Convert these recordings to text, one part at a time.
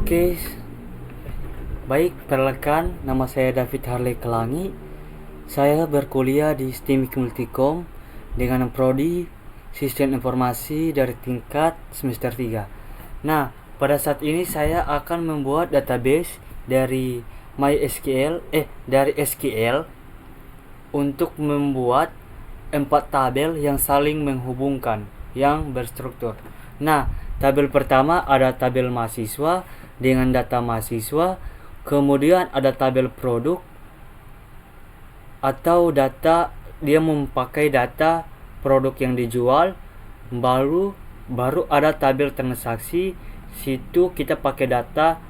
Oke, baik, perkenalkan, nama saya David Harley Kelangi. Saya berkuliah di STIMIK Multikom dengan prodi Sistem Informasi dari tingkat semester 3. Nah, pada saat ini saya akan membuat database dari dari SQL untuk membuat 4 tabel yang saling menghubungkan yang berstruktur. Nah, tabel pertama ada tabel mahasiswa dengan data mahasiswa, kemudian ada tabel produk atau data dia memakai data produk yang dijual, baru ada tabel transaksi, situ kita pakai data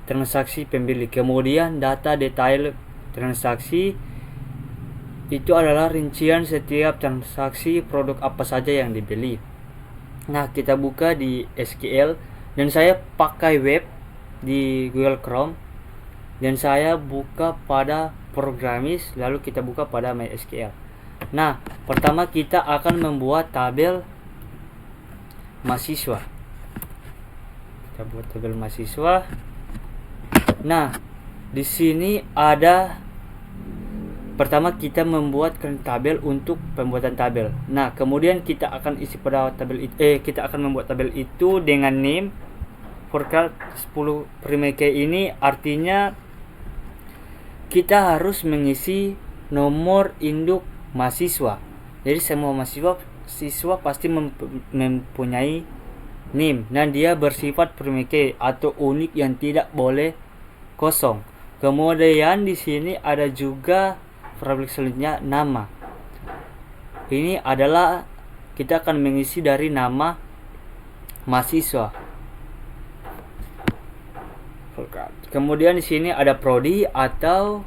transaksi pembeli, kemudian data detail transaksi itu adalah rincian setiap transaksi produk apa saja yang dibeli. Nah, kita buka di SQL dan saya pakai web di Google Chrome dan saya buka pada Programis, lalu kita buka pada MySQL. Nah, pertama kita akan membuat tabel mahasiswa. Kita buat tabel mahasiswa. Nah, di sini ada pertama kita membuatkan tabel untuk pembuatan tabel. Nah, kemudian kita akan isi pada tabel itu, kita akan membuat tabel itu dengan name forecast 10 Primeke. Ini artinya kita harus mengisi nomor induk mahasiswa. Jadi semua mahasiswa pasti mempunyai name dan dia bersifat Primeke atau unik yang tidak boleh kosong. Kemudian di sini ada juga variabel selanjutnya nama. Ini adalah kita akan mengisi dari nama mahasiswa. Kemudian di sini ada prodi atau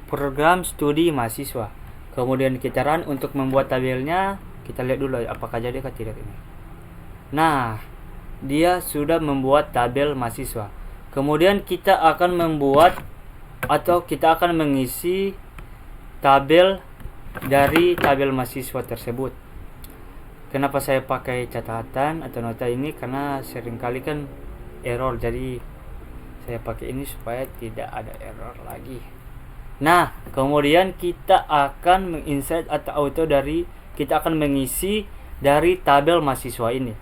program studi mahasiswa. Kemudian kita run untuk membuat tabelnya. Kita lihat dulu apakah jadi atau tidak ini. Nah, dia sudah membuat tabel mahasiswa. Kemudian kita akan membuat atau kita akan mengisi tabel dari tabel mahasiswa tersebut. Kenapa saya pakai catatan atau nota ini? Karena seringkali kan error, jadi saya pakai ini supaya tidak ada error lagi. Nah, kemudian kita akan menginsert atau kita akan mengisi dari tabel mahasiswa ini.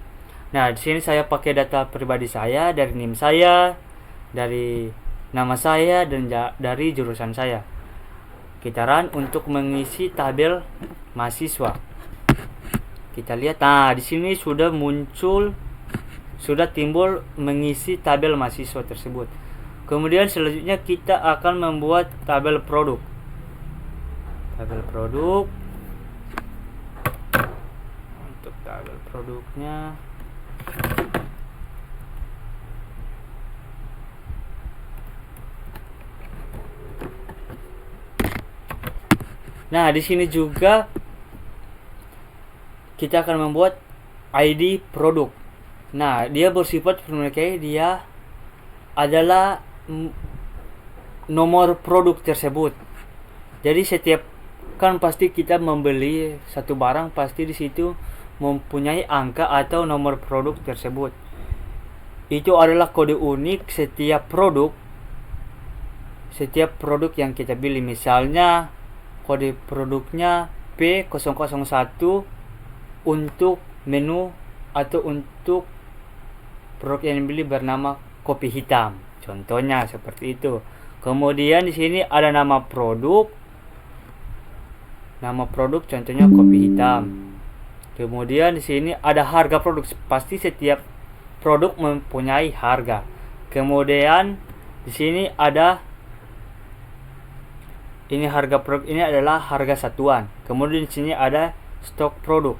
Nah, di sini saya pakai data pribadi saya, dari NIM saya, dari nama saya, dan dari jurusan saya. Kita run untuk mengisi tabel mahasiswa. Kita lihat, nah di sini sudah timbul mengisi tabel mahasiswa tersebut. Kemudian selanjutnya kita akan membuat tabel produk. Untuk tabel produknya nah, di sini juga kita akan membuat ID produk. Nah, dia bersifat Primeke, dia adalah nomor produk tersebut. Jadi setiap kan pasti kita membeli satu barang, pasti di situ mempunyai angka atau nomor produk tersebut. Itu adalah kode unik setiap produk yang kita beli. Misalnya kode produknya P001 untuk menu atau untuk produk yang dibeli bernama kopi hitam. Contohnya seperti itu. Kemudian di sini ada nama produk. Nama produk contohnya kopi hitam. Kemudian di sini ada harga produk. Pasti setiap produk mempunyai harga. Kemudian di sini ada ini harga produk, ini adalah harga satuan. Kemudian di sini ada stok produk.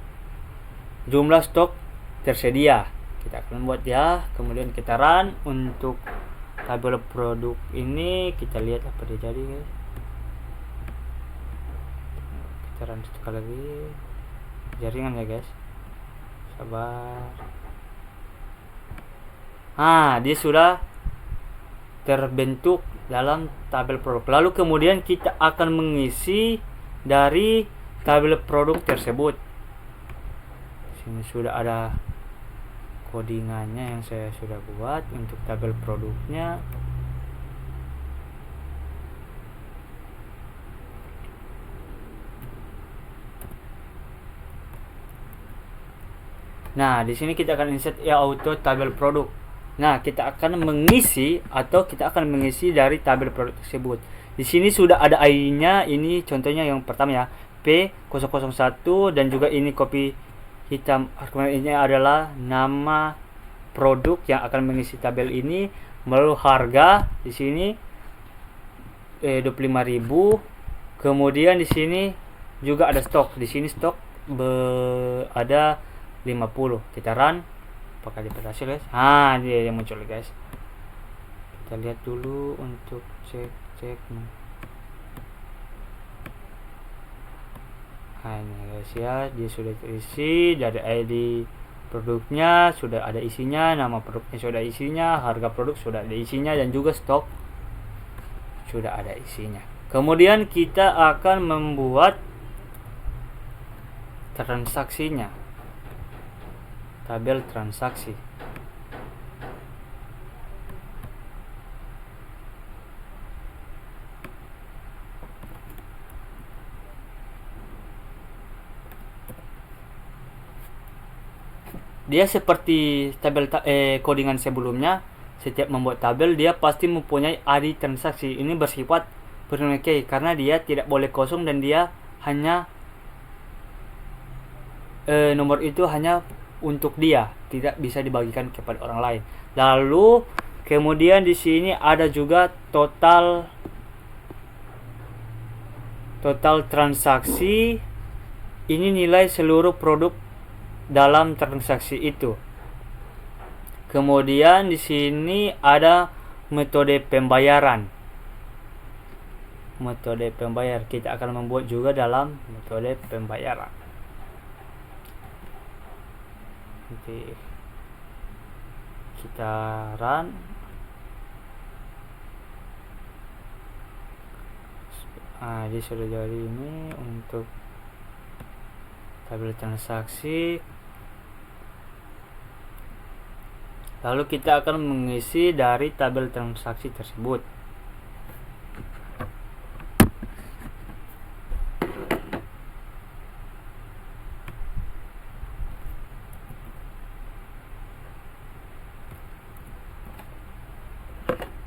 Jumlah stok tersedia. Kita akan membuat ya. Kemudian kita run untuk tabel produk ini. Kita lihat apa dia jadi, guys. Kita run sekali lagi. Jaringan ya, guys. Sabar. Dia sudah terbentuk dalam tabel produk. Lalu kemudian kita akan mengisi dari tabel produk tersebut. Sini sudah ada codingannya yang saya sudah buat untuk tabel produknya. Nah, di sini kita akan insert auto tabel produk. Nah, kita akan mengisi dari tabel produk tersebut. Di sini sudah ada ID-nya. Ini contohnya yang pertama ya, P001, dan juga ini kopi hitam. Ini adalah nama produk yang akan mengisi tabel ini. Lalu harga di sini 25.000. Kemudian di sini juga ada stok. Di sini stok ada 50. Kita run, apakah berhasil guys? Dia yang muncul guys. Kita lihat dulu untuk cek. Ini guys ya, dia sudah terisi. Dari ID produknya sudah ada isinya, nama produknya sudah ada isinya, harga produk sudah ada isinya, dan juga stok sudah ada isinya. Kemudian kita akan membuat transaksinya, tabel transaksi. Dia seperti tabel codingan sebelumnya. Setiap membuat tabel dia pasti mempunyai ID transaksi. Ini bersifat primary key karena dia tidak boleh kosong, dan dia hanya nomor itu hanya untuk dia, tidak bisa dibagikan kepada orang lain. Lalu kemudian di sini ada juga total transaksi. Ini nilai seluruh produk dalam transaksi itu. Kemudian di sini ada metode pembayaran. Metode pembayar kita akan membuat juga dalam metode pembayaran. Nanti kita run. Dia sudah jadi ini untuk tabel transaksi. Lalu kita akan mengisi dari tabel transaksi tersebut.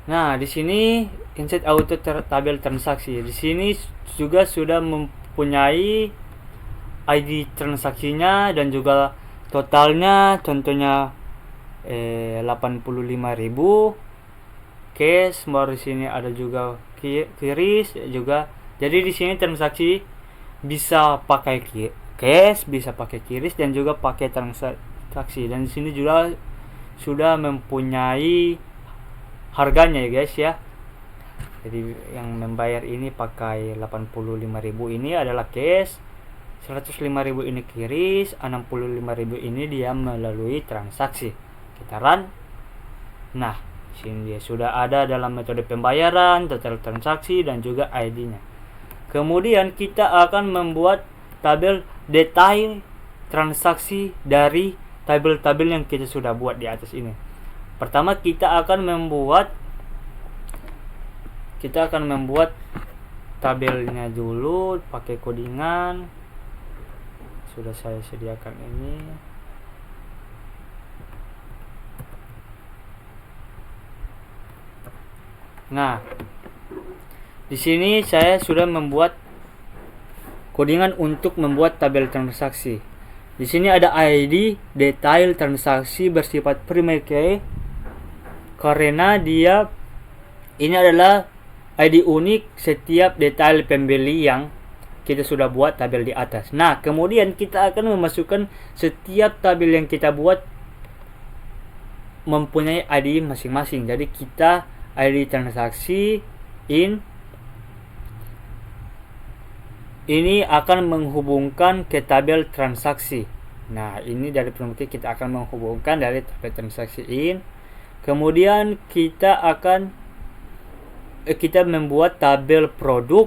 Nah, di sini insert auto tabel transaksi. Di sini juga sudah mempunyai ID transaksinya dan juga totalnya, contohnya 85.000 cash. Baru di sini ada juga QRIS juga. Jadi di sini transaksi bisa pakai cash, bisa pakai QRIS, dan juga pakai transaksi. Dan di sini juga sudah mempunyai harganya ya guys ya. Jadi yang membayar ini pakai 85.000 ini adalah cash, 105.000 ini QRIS, 65.000 ini dia melalui transaksi. Kita run. Nah, sini dia sudah ada dalam metode pembayaran, total transaksi, dan juga ID-nya. Kemudian kita akan membuat tabel detail transaksi dari tabel-tabel yang kita sudah buat di atas ini. Pertama kita akan membuat tabelnya dulu pakai codingan. Sudah saya sediakan ini. Nah, di sini saya sudah membuat codingan untuk membuat tabel transaksi. Di sini ada ID detail transaksi bersifat primary key karena dia ini adalah ID unik setiap detail pembeli yang kita sudah buat tabel di atas. Nah, kemudian kita akan memasukkan setiap tabel yang kita buat mempunyai ID masing-masing. Jadi kita ID transaksi ini akan menghubungkan ke tabel transaksi. Nah, ini dari primary kita akan menghubungkan dari tabel transaksi Kemudian kita membuat tabel produk.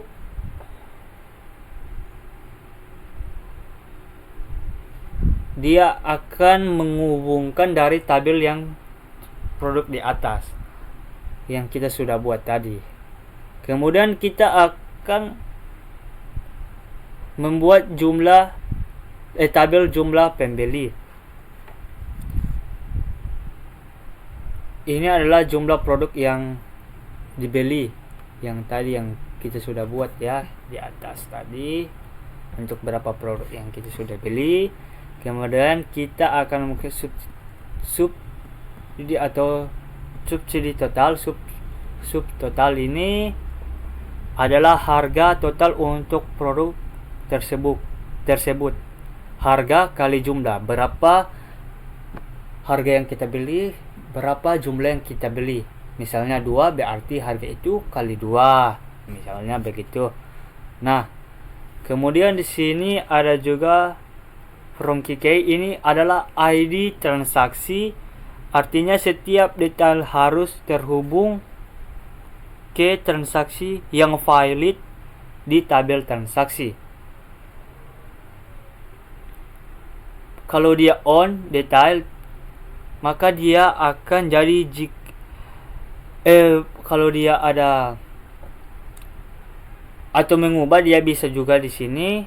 dia akan menghubungkan dari tabel yang produk di atas yang kita sudah buat tadi. Kemudian kita akan membuat tabel jumlah pembeli. Ini adalah jumlah produk yang dibeli yang tadi yang kita sudah buat ya di atas tadi, untuk berapa produk yang kita sudah beli. Kemudian kita akan menggunakan subsidi atau subsidi total. Sub total ini adalah harga total untuk produk tersebut. Harga kali jumlah, berapa harga yang kita beli, berapa jumlah yang kita beli. Misalnya 2, berarti harga itu kali 2. Misalnya begitu. Nah, kemudian di sini ada juga from key. Ini adalah ID transaksi. Artinya setiap detail harus terhubung ke transaksi yang valid di tabel transaksi. Kalau dia on detail, maka dia akan jadi kalau dia ada atau mengubah, dia bisa juga di sini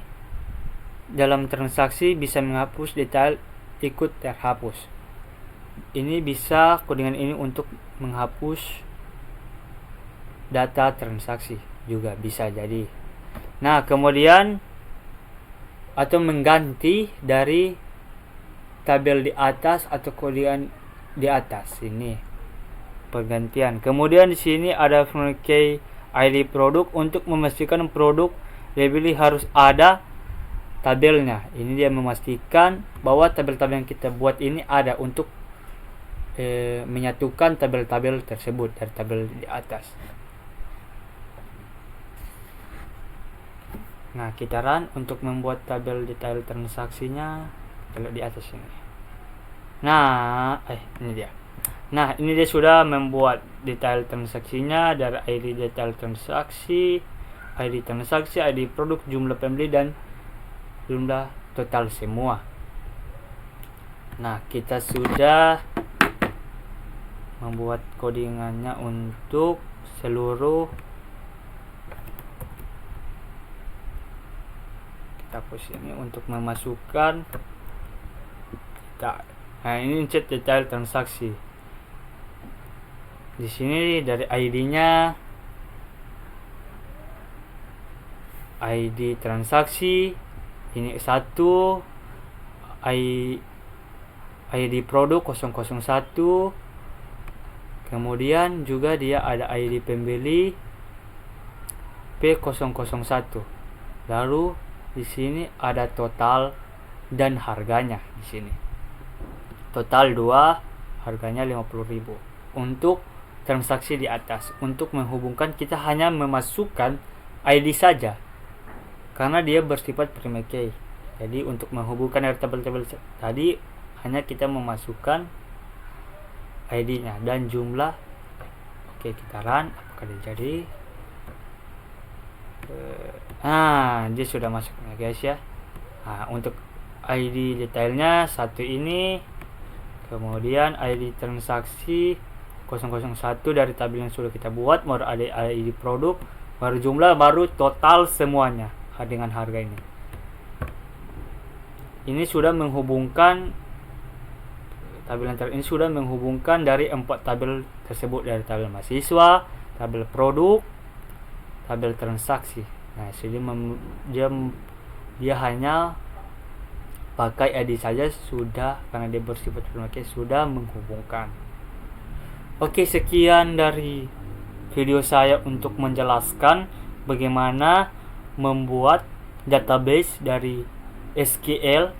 dalam transaksi bisa menghapus detail ikut terhapus. Ini bisa codingan ini untuk menghapus data transaksi juga bisa jadi. Nah, kemudian atau mengganti dari tabel di atas atau codingan di atas ini pergantian. Kemudian di sini ada key ID produk untuk memastikan produk dibeli harus ada tabelnya. Ini dia memastikan bahwa tabel-tabel yang kita buat ini ada untuk menyatukan tabel-tabel tersebut dari tabel di atas. Nah, kita run untuk membuat tabel detail transaksinya kalau di atas ini. Nah, ini dia. Nah, ini dia sudah membuat detail transaksinya dari ID detail transaksi, ID produk, jumlah pembeli dan jumlah total semua. Nah, kita sudah membuat codingannya untuk seluruh. Kita hapus ini untuk memasukkan Nah, ini chat detail transaksi. Di sini dari ID-nya, ID transaksi ini 1, ID produk 001. Kemudian juga dia ada ID pembeli P001. Lalu di sini ada total dan harganya di sini. Total 2, harganya 50.000 untuk transaksi di atas. Untuk menghubungkan kita hanya memasukkan ID saja karena dia bersifat primary key. Jadi untuk menghubungkan dari tabel-tabel tadi hanya kita memasukkan ID-nya dan jumlah. Oke, kita run apakah dia jadi. Dia sudah masuk ya guys ya. Nah, untuk ID detailnya 1 ini. Kemudian ID transaksi 001 dari tabel yang sudah kita buat, baru ada ID produk, baru jumlah, baru total semuanya dengan harga ini. Ini sudah menghubungkan tabel ini sudah menghubungkan dari 4 tabel tersebut, dari tabel mahasiswa, tabel produk, tabel transaksi. Nah, jadi dia hanya pakai ID saja sudah, karena dia bersifat primary sudah menghubungkan. Oke, sekian dari video saya untuk menjelaskan bagaimana membuat database dari SQL